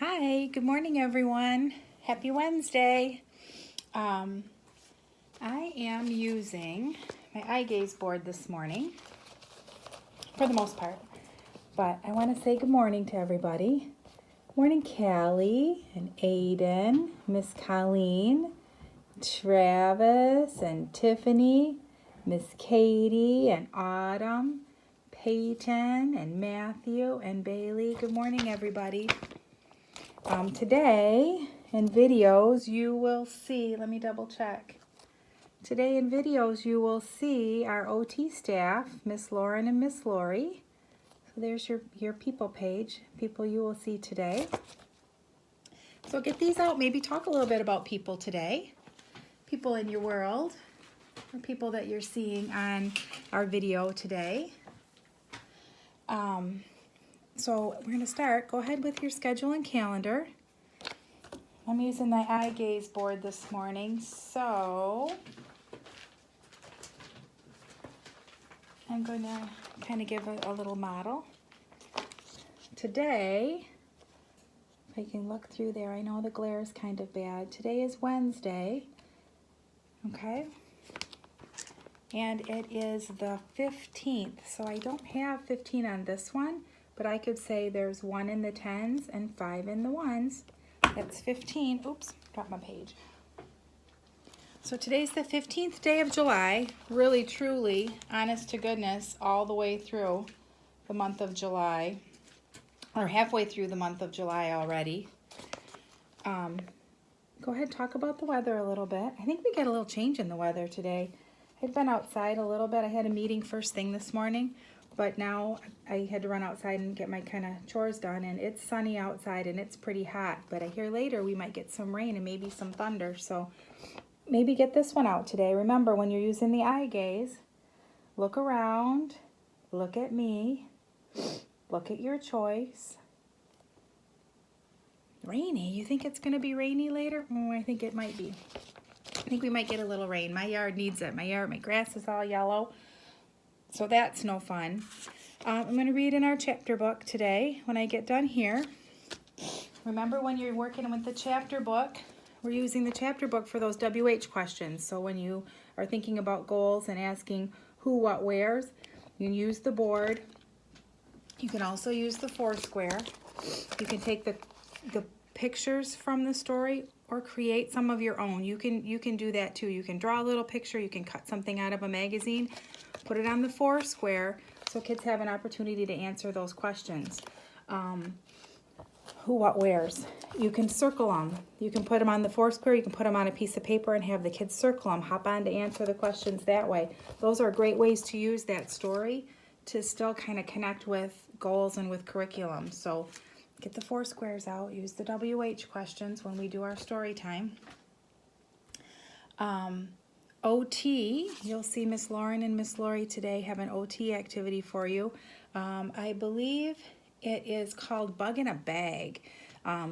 Hi, good morning everyone. Happy Wednesday. I am using my eye gaze board this morning for the most part, but I want to say good morning to everybody. Morning Callie and Aiden, Miss Colleen, Travis and Tiffany, Miss Katie and Autumn, Peyton and Matthew and Bailey. Good morning everybody. Today in videos you will see, let me double check. Today in videos you will see our OT staff, Miss Lauren and Miss Lori. So there's your people page, people you will see today. So get these out, maybe talk a little bit about people today. People in your world, or people that you're seeing on our video today. So we're going to start. Go ahead with your schedule and calendar. I'm using my eye gaze board this morning, so I'm going to kind of give a little model. Today, if I can look through there, I know the glare is kind of bad. Today is Wednesday, okay? And it is the 15th, so I don't have 15 on this one, but I could say there's 1 in the 10s and 5 in the 1s. That's 15. Oops, dropped my page. So today's the 15th day of July, really, truly, honest to goodness, all the way through the month of July, or halfway through the month of July already. Go ahead, talk about the weather a little bit. I think we get a little change in the weather today. I'd been outside a little bit. I had a meeting first thing this morning, but now I had to run outside and get my kind of chores done, and it's sunny outside and it's pretty hot, but I hear later we might get some rain and maybe some thunder, so maybe get this one out today. Remember, when you're using the eye gaze, look around, look at me, look at your choice. Rainy? You think it's going to be rainy later? Oh, I think it might be. I think we might get a little rain. My yard needs it. My grass is all yellow, so that's no fun. I'm going to read in our chapter book today when I get done here. Remember, when you're working with the chapter book, we're using the chapter book for those WH questions. So when you are thinking about goals and asking who, what, wheres, you can use the board. You can also use the Foursquare. You can take the pictures from the story or create some of your own. You can do that too. You can draw a little picture. You can cut something out of a magazine, put it on the Foursquare so kids have an opportunity to answer those questions. Who, what, wheres. You can circle them. You can put them on the Foursquare. You can put them on a piece of paper and have the kids circle them. Hop on to answer the questions that way. Those are great ways to use that story to still kind of connect with goals and with curriculum. So get the Foursquares out. Use the WH questions when we do our story time. OT, you'll see Miss Lauren and Miss Lori today have an OT activity for you. I believe it is called Bug in a Bag.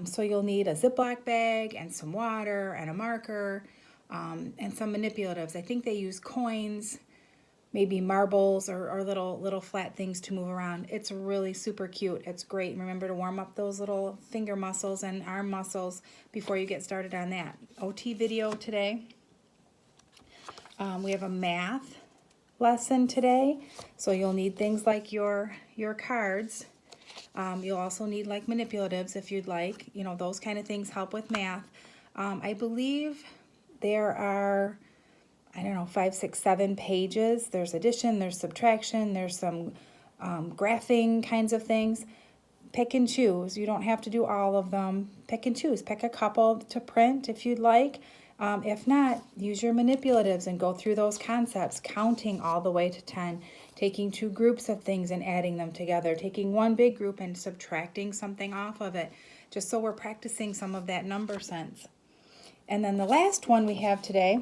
So you'll need a Ziploc bag and some water and a marker and some manipulatives. I think they use coins, maybe marbles or little flat things to move around. It's really super cute. It's great. Remember to warm up those little finger muscles and arm muscles before you get started on that. OT video today. We have a math lesson today, so you'll need things like your cards. You'll also need like manipulatives if you'd like. You know, those kind of things help with math. I believe there are, I don't know, 5, 6, 7 pages. There's addition, there's subtraction, there's some graphing kinds of things. Pick and choose. You don't have to do all of them. Pick and choose. Pick a couple to print if you'd like. If not, use your manipulatives and go through those concepts, counting all the way to 10, taking 2 groups of things and adding them together, taking one big group and subtracting something off of it, just so we're practicing some of that number sense. And then the last one we have today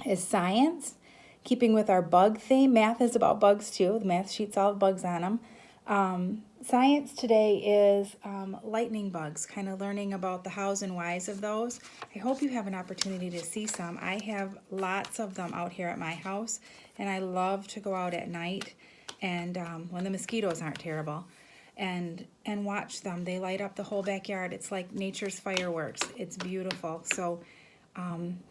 is science, keeping with our bug theme. Math is about bugs too. The math sheets all have bugs on them. Science today is lightning bugs, kind of learning about the hows and whys of those. I hope you have an opportunity to see some. I have lots of them out here at my house, and I love to go out at night and when the mosquitoes aren't terrible and watch them. They light up the whole backyard. It's like nature's fireworks. It's beautiful. So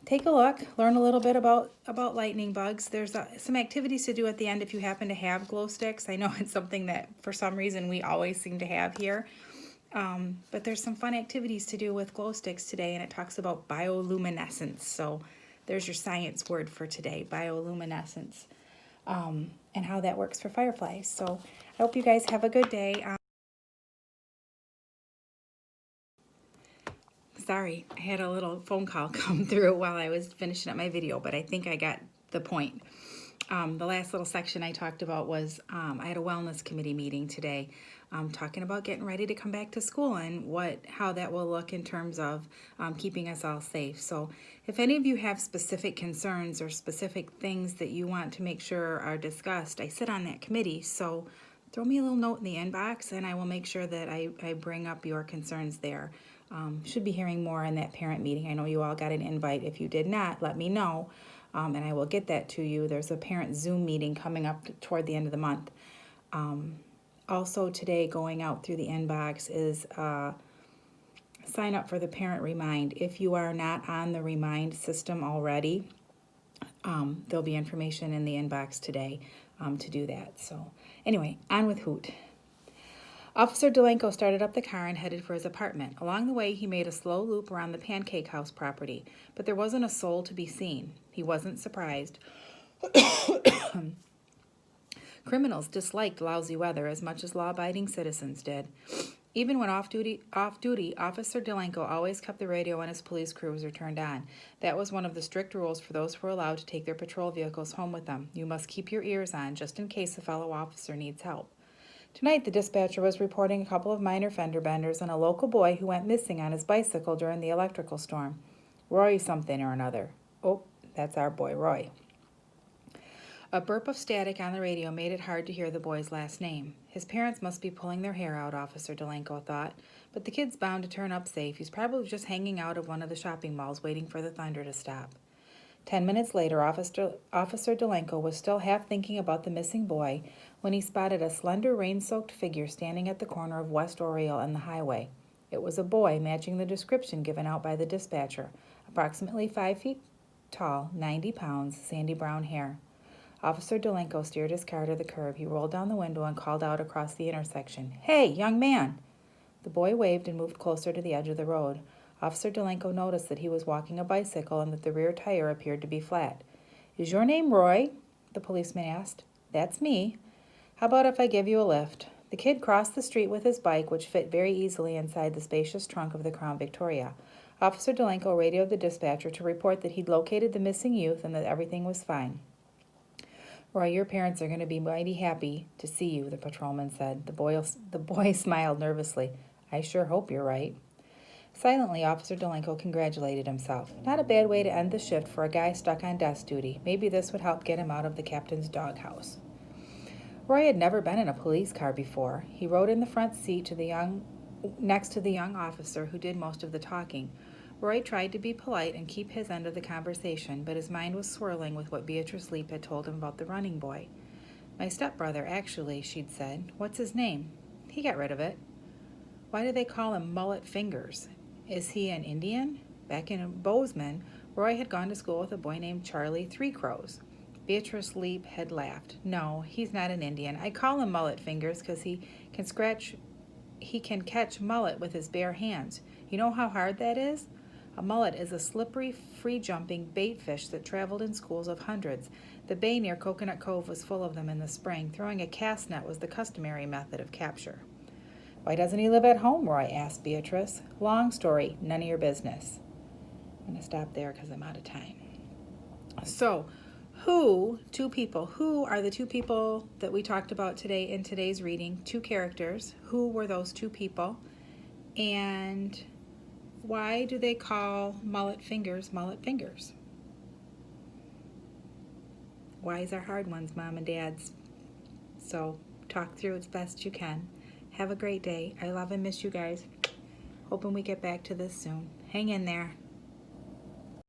take a look, learn a little bit about lightning bugs. There's some activities to do at the end if you happen to have glow sticks. I know it's something that for some reason we always seem to have here. But there's some fun activities to do with glow sticks today, and it talks about bioluminescence. So there's your science word for today, bioluminescence, and how that works for fireflies. So I hope you guys have a good day. Sorry, I had a little phone call come through while I was finishing up my video, but I think I got the point. The last little section I talked about was I had a wellness committee meeting today, talking about getting ready to come back to school and how that will look in terms of keeping us all safe. So if any of you have specific concerns or specific things that you want to make sure are discussed, I sit on that committee, so throw me a little note in the inbox and I will make sure that I bring up your concerns there. Should be hearing more in that parent meeting. I know you all got an invite. If you did not, let me know, and I will get that to you. There's a parent Zoom meeting coming up toward the end of the month. Also today, going out through the inbox is sign up for the Parent Remind. If you are not on the Remind system already, there'll be information in the inbox today to do that. So anyway, on with Hoot. Officer Delanco started up the car and headed for his apartment. Along the way, he made a slow loop around the Pancake House property, but there wasn't a soul to be seen. He wasn't surprised. Criminals disliked lousy weather as much as law-abiding citizens did. Even when off-duty, Officer Delanco always kept the radio on his police cruiser turned on. That was one of the strict rules for those who were allowed to take their patrol vehicles home with them. You must keep your ears on just in case a fellow officer needs help. Tonight, the dispatcher was reporting a couple of minor fender benders and a local boy who went missing on his bicycle during the electrical storm. Roy something or another. Oh, that's our boy, Roy. A burp of static on the radio made it hard to hear the boy's last name. His parents must be pulling their hair out, Officer Delanco thought, but the kid's bound to turn up safe. He's probably just hanging out of one of the shopping malls waiting for the thunder to stop. 10 minutes later, Officer Delanco was still half thinking about the missing boy when he spotted a slender, rain-soaked figure standing at the corner of West Oriole and the highway. It was a boy matching the description given out by the dispatcher, approximately 5 feet tall, 90 pounds, sandy brown hair. Officer Delanco steered his car to the curb. He rolled down the window and called out across the intersection, "Hey, young man!" The boy waved and moved closer to the edge of the road. Officer Delanco noticed that he was walking a bicycle and that the rear tire appeared to be flat. "Is your name Roy?" the policeman asked. "That's me. How about if I give you a lift?" The kid crossed the street with his bike, which fit very easily inside the spacious trunk of the Crown Victoria. Officer Delanco radioed the dispatcher to report that he'd located the missing youth and that everything was fine. "Roy, your parents are going to be mighty happy to see you," the patrolman said. The boy smiled nervously. "I sure hope you're right." Silently, Officer Delanco congratulated himself. Not a bad way to end the shift for a guy stuck on desk duty. Maybe this would help get him out of the captain's doghouse. Roy had never been in a police car before. He rode in the front seat next to the young officer who did most of the talking. Roy tried to be polite and keep his end of the conversation, but his mind was swirling with what Beatrice Leap had told him about the running boy. "My stepbrother, actually," she'd said. "What's his name?" "He got rid of it." "Why do they call him Mullet Fingers? Is he an Indian?" Back in Bozeman, Roy had gone to school with a boy named Charlie Three Crows. Beatrice Leap had laughed. "No, he's not an Indian. I call him Mullet Fingers because he can catch mullet with his bare hands. You know how hard that is? A mullet is a slippery, free-jumping bait fish that traveled in schools of hundreds. The bay near Coconut Cove was full of them in the spring. Throwing a cast net was the customary method of capture." "Why doesn't he live at home?" Roy asked Beatrice. "Long story, none of your business." I'm going to stop there because I'm out of time. So, who are the two people that we talked about today in today's reading? Two characters. Who were those two people? And why do they call Mullet Fingers Mullet Fingers? Whys are hard ones, Mom and Dads. So, talk through as best you can. Have a great day. I love and miss you guys. Hoping we get back to this soon. Hang in there.